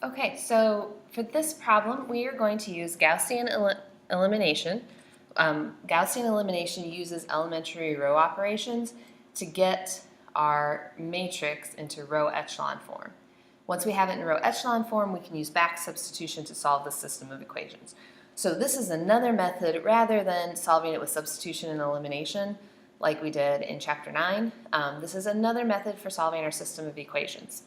Okay, so for this problem, we are going to use Gaussian elimination. Gaussian elimination uses elementary row operations to get our matrix into row echelon form. Once we have it in row echelon form, we can use back substitution to solve the system of equations. So this is another method rather than solving it with substitution and elimination like we did in chapter 9. This is another method for solving our system of equations.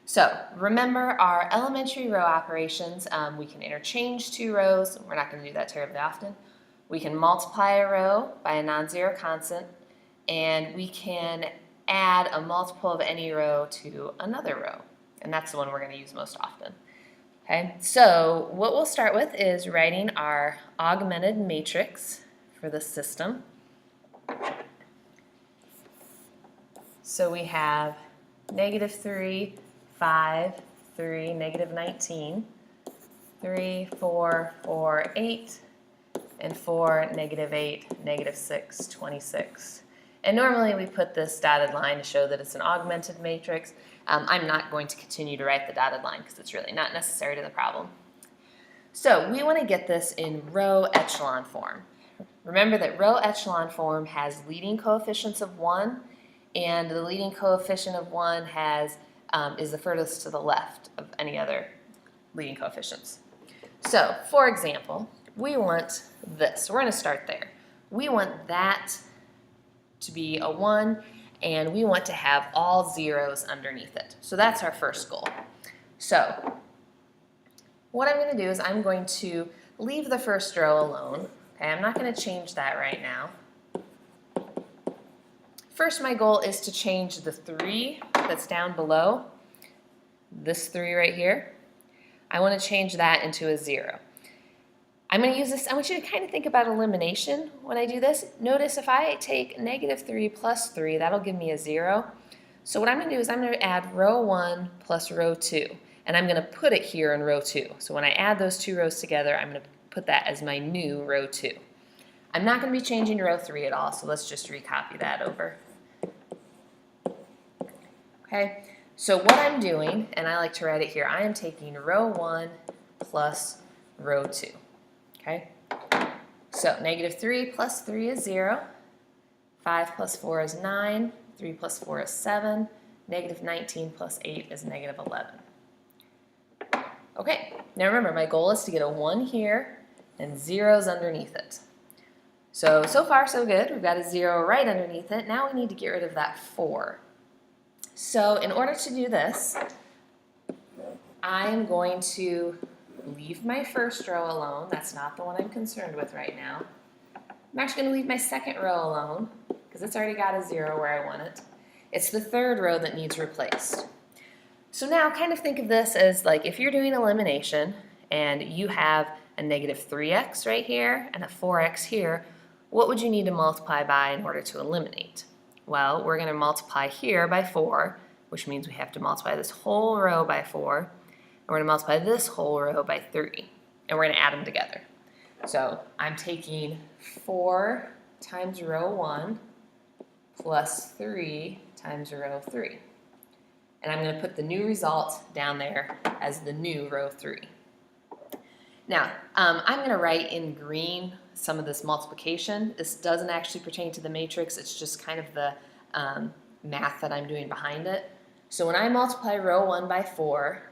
So remember our elementary row operations, we can interchange two rows. We're not going to do that terribly often. We can multiply a row by a non-zero constant, and we can add a multiple of any row to another row. And that's the one we're going to use most often. Okay, so what we'll start with is writing our augmented matrix for the system. So we have -3, 5, 3, -19, 3, 4, 4, 8, and 4, -8, -6, 26. And normally we put this dotted line to show that it's an augmented matrix. I'm not going to continue to write the dotted line because it's really not necessary to the problem. So we want to get this in row echelon form. Remember that row echelon form has leading coefficients of 1, and the leading coefficient of 1 is the furthest to the left of any other leading coefficients. So, for example, we want this. We're going to start there. We want that to be a 1, and we want to have all zeros underneath it. So that's our first goal. So what I'm going to do is I'm going to leave the first row alone. Okay, I'm not going to change that right now. First, my goal is to change the 3 that's down below, this 3 right here. I want to change that into a 0. I'm going to use this. I want you to kind of think about elimination when I do this. Notice if I take -3 plus 3, that'll give me a 0. So what I'm going to do is I'm going to add row 1 plus row 2, and I'm going to put it here in row 2. So when I add those two rows together, I'm going to put that as my new row 2. I'm not going to be changing row 3 at all, so let's just recopy that over. Okay, so what I'm doing, and I like to write it here, I am taking row 1 plus row 2. Okay, so -3 plus 3 is 0, 5 plus 4 is 9, 3 plus 4 is 7, -19 plus 8 is -11. Okay, now remember, my goal is to get a 1 here and zeros underneath it. So far so good. We've got a 0 right underneath it. Now we need to get rid of that 4. So in order to do this, I'm going to leave my first row alone. That's not the one I'm concerned with right now. I'm actually going to leave my second row alone because it's already got a 0 where I want it. It's the third row that needs replaced. So now kind of think of this as like if you're doing elimination and you have a -3x right here and a 4x here, what would you need to multiply by in order to eliminate? Well, we're going to multiply here by 4, which means we have to multiply this whole row by 4. We're going to multiply this whole row by 3, and we're going to add them together. So I'm taking 4 times row 1 plus 3 times row 3. And I'm going to put the new result down there as the new row 3. Now, I'm going to write in green some of this multiplication. This doesn't actually pertain to the matrix. It's just kind of the math that I'm doing behind it. So when I multiply row 1 by 4,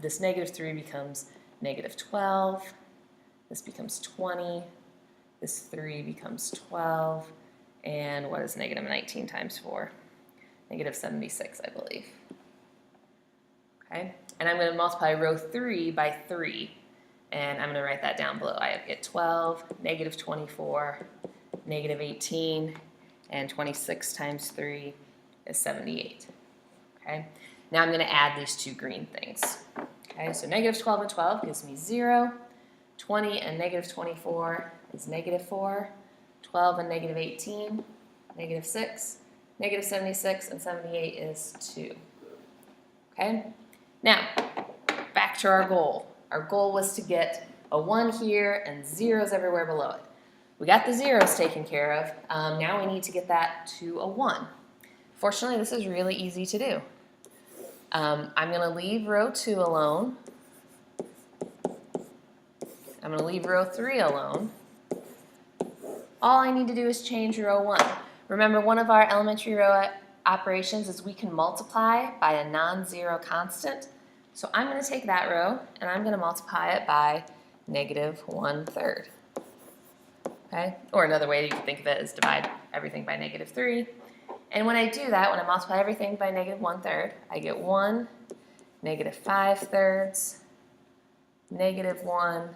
this -3 becomes -12, this becomes 20, this 3 becomes 12, and what is -19 times 4? -76, I believe. Okay, and I'm going to multiply row 3 by 3, and I'm going to write that down below. I get 12, -24, -18, and 26 times 3 is 78. Okay. Now I'm going to add these two green things. Okay, so -12 and 12 gives me 0. 20 and -24 is -4. 12 and -18, -6. -76 and 78 is 2. Okay, now back to our goal. Our goal was to get a 1 here and zeros everywhere below it. We got the zeros taken care of. Now we need to get that to a 1. Fortunately, this is really easy to do. I'm going to leave row 2 alone. I'm going to leave row 3 alone. All I need to do is change row 1. Remember, one of our elementary row operations is we can multiply by a non-zero constant. So I'm going to take that row and I'm going to multiply it by -1/3. Okay? Or another way you can think of it is divide everything by -3. And when I do that, when I multiply everything by -1/3, I get 1, -5/3, -1,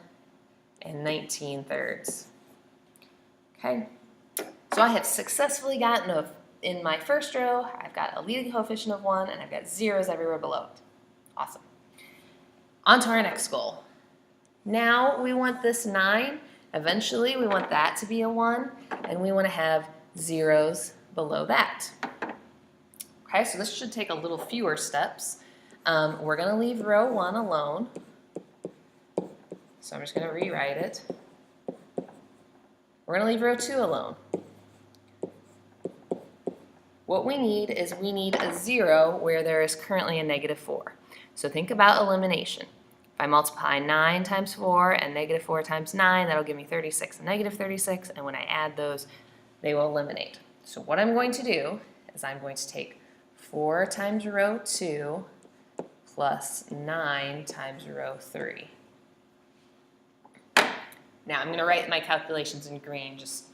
and 19/3. Okay? So I have successfully gotten in my first row, I've got a leading coefficient of 1, and I've got zeros everywhere below it. Awesome. On to our next goal. Now we want this 9. Eventually we want that to be a 1, and we want to have zeros below that. Okay, so this should take a little fewer steps. We're going to leave row 1 alone. So I'm just going to rewrite it. We're going to leave row 2 alone. What we need is we need a 0 where there is currently a -4. So think about elimination. If I multiply 9 times 4 and -4 times 9, that'll give me 36 and -36, and when I add those, they will eliminate. So what I'm going to do is I'm going to take 4 times row 2 plus 9 times row 3. Now I'm going to write my calculations in green, just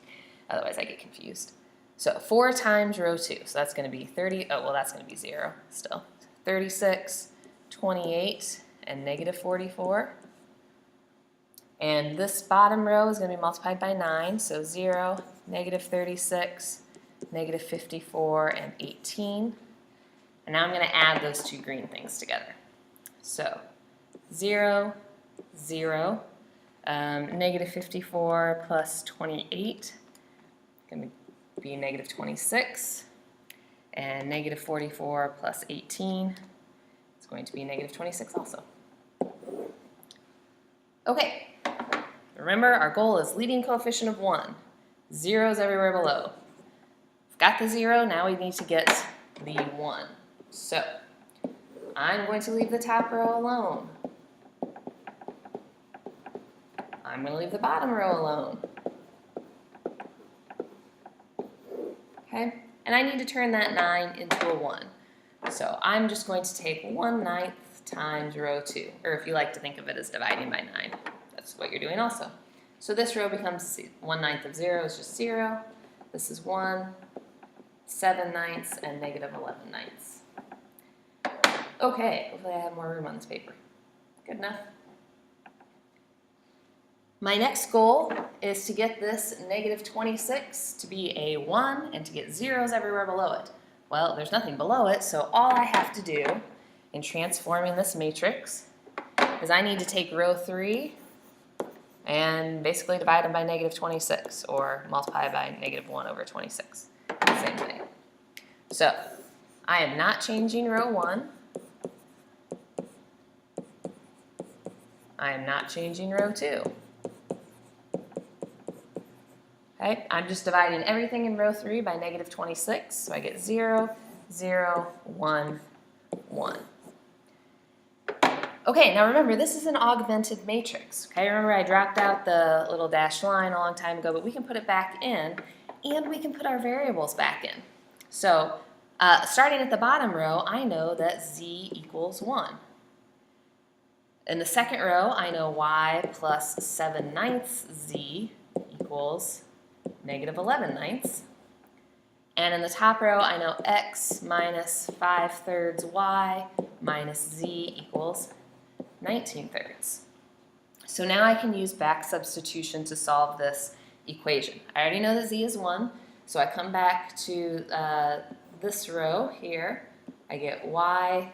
otherwise I get confused. So 4 times row 2, so that's going to be 30, oh well that's going to be 0 still. 36, 28, and -44. And this bottom row is going to be multiplied by 9, so 0, -36, -54, and 18. And now I'm going to add those two green things together. So 0, 0, -54 plus 28, going to be -26, and -44 plus 18 is going to be -26 also. Okay, remember our goal is leading coefficient of 1, zeros everywhere below. We've got the 0, now we need to get the 1. So I'm going to leave the top row alone. I'm going to leave the bottom row alone. Okay, and I need to turn that 9 into a 1. So I'm just going to take 1/9 times row 2, or if you like to think of it as dividing by 9, that's what you're doing also. So this row becomes 1/9 of 0 is just 0. This is 1, 7/9, and -11/9. Okay, hopefully I have more room on this paper. Good enough. My next goal is to get this -26 to be a 1 and to get zeros everywhere below it. Well, there's nothing below it, so all I have to do in transforming this matrix is I need to take row 3 and basically divide them by -26, or multiply by -1 over 26. Same thing. So I am not changing row 1. I am not changing row 2. Okay, I'm just dividing everything in row 3 by -26, so I get 0, 0, 1, 1. Okay, now remember, this is an augmented matrix. Okay, remember I dropped out the little dashed line a long time ago, but we can put it back in, and we can put our variables back in. So, starting at the bottom row, I know that z equals 1. In the second row, I know y plus 7/9 z equals -11/9. And in the top row, I know x minus 5/3 y minus z equals 19/3. So now I can use back substitution to solve this equation. I already know that z is 1, so I come back to this row here. I get y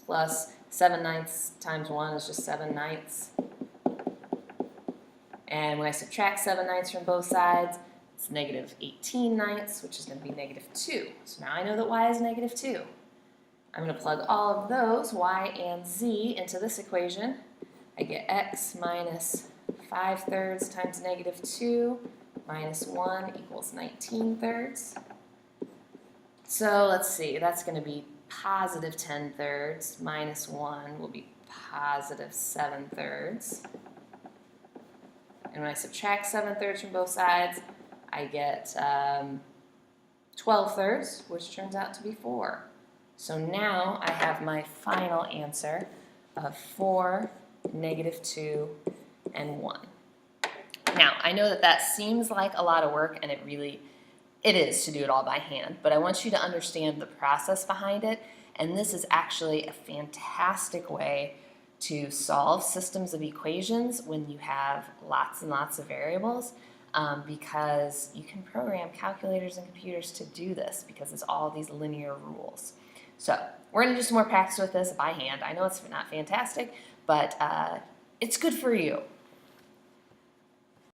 plus 7/9 times 1 is just 7/9. And when I subtract 7/9 from both sides, it's -18/9, which is going to be -2. So now I know that y is -2. I'm going to plug all of those, y and z, into this equation. I get x minus 5/3 times -2 minus 1 equals 19/3. So let's see, that's going to be positive 10/3 minus 1 will be positive 7/3. And when I subtract 7/3 from both sides, I get 12/3, which turns out to be 4. So now I have my final answer of 4, -2, and 1. Now, I know that that seems like a lot of work, and it is to do it all by hand, but I want you to understand the process behind it, and this is actually a fantastic way to solve systems of equations when you have lots and lots of variables, because you can program calculators and computers to do this because it's all these linear rules. So we're going to do some more practice with this by hand. I know it's not fantastic, but it's good for you.